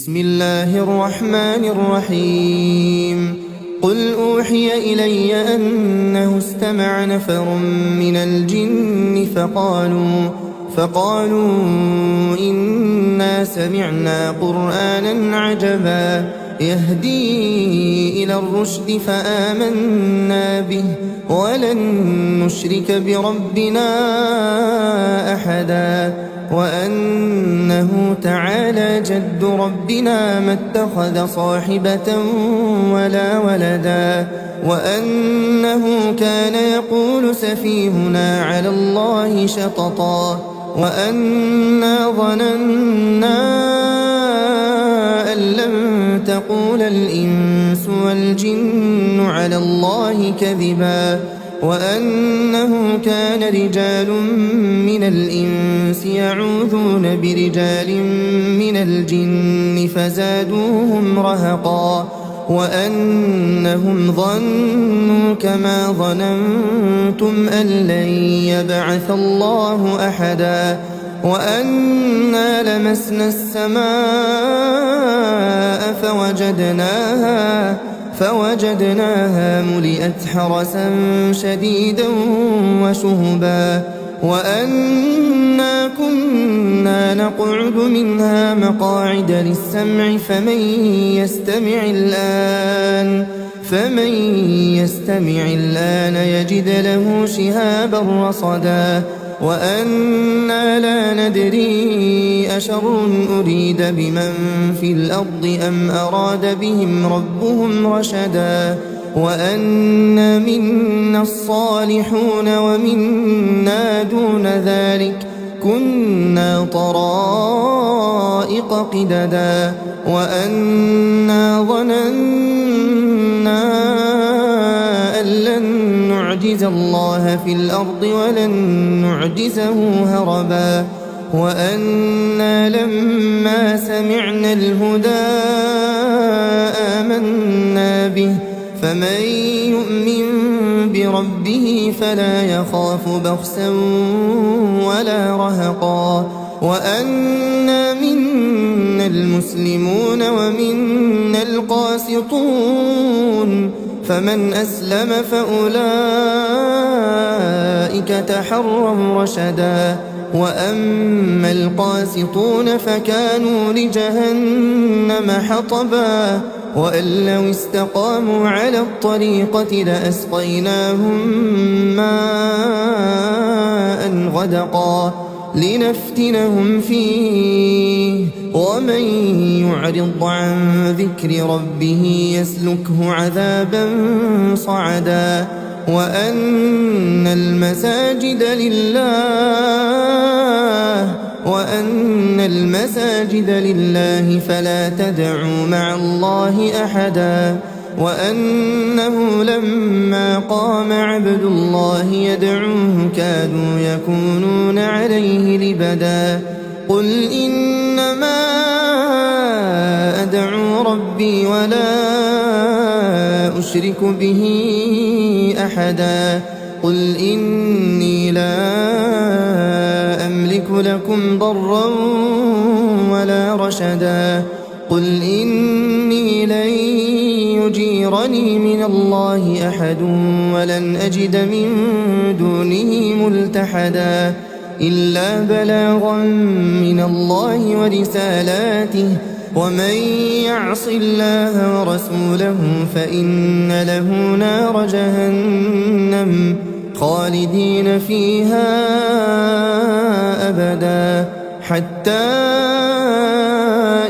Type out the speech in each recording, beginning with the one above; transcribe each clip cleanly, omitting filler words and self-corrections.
بسم الله الرحمن الرحيم قل أوحي إلي أنه استمع نفر من الجن فقالوا إنا سمعنا قرآنا عجبا يهدي إلى الرشد فآمنا به ولن نشرك بربنا أحدا وأنه تعالى جد ربنا ما اتخذ صاحبة ولا ولدا وأنه كان يقول سفيهنا على الله شططا وأنا ظننا أن لن تقول الإنس والجن على الله كذبا وأنه كان رجال من الإنس يعوذون برجال من الجن فزادوهم رهقا وأنهم ظنوا كما ظننتم أن لن يبعث الله أحدا وأنا لمسنا السماء فوجدناها ملئت حرسا شديدا وشهبا وأنا كنا نقعد منها مقاعد للسمع فمن يستمع الآن يجد له شهابا رصدا وأنا لا ندري أشر أريد بمن في الأرض أم أراد بهم ربهم رشدا وأنا منا الصالحون ومنا دون ذلك كنا طرائق قددا وأنا ظننا أن لن نعجز الله في الأرض ولن نعجزه هربا وأنا لما سمعنا الهدى آمنا به فمن يؤمن بربه فلا يخاف بخسا ولا رهقا وأنا منا المسلمون ومنا القاسطون فمن أسلم فأولئك تحروا رشدا وأما القاسطون فكانوا لجهنم حطبا وأن لو استقاموا على الطريقة لأسقيناهم ماء غدقا لنفتنهم فيه ومن يعرض عن ذكر ربه يسلكه عذابا صعدا وأن المساجد لله فلا تدعوا مع الله أحدا وأنه لما قام عبد الله يدعوه كادوا يكونون عليه لبدا قل إنما أدعو ربي ولا أشرك به أحدا قل إني لا أملك لكم ضرا ولا رشدا قل إني لن يجيرني من الله أحد ولن أجد من دونه ملتحدا إلا بلاغا من الله ورسالاته ومن يعص الله ورسوله فإن له نار جهنم خالدين فيها أبدا حتى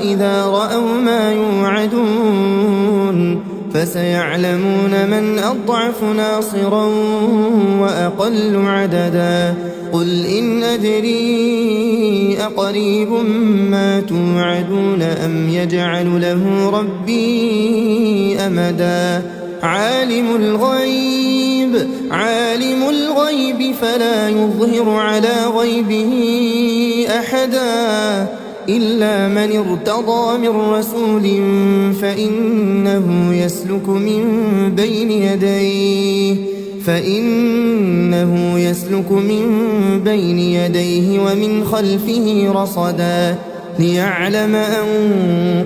إذا رأوا ما يوعدون فسيعلمون من أضعف ناصرا وأقل عددا قل إن أدري أقريب ما توعدون أم يجعل له ربي أمدا عالم الغيب فلا يظهر على غيبه أحدا إلا من ارتضى من رسول فإنه يسلك من بين يديه ومن خلفه رصدا ليعلم أن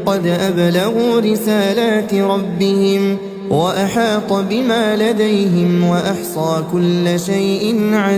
قد أبلغوا رسالات ربهم وأحاط بما لديهم وأحصى كل شيء عددا.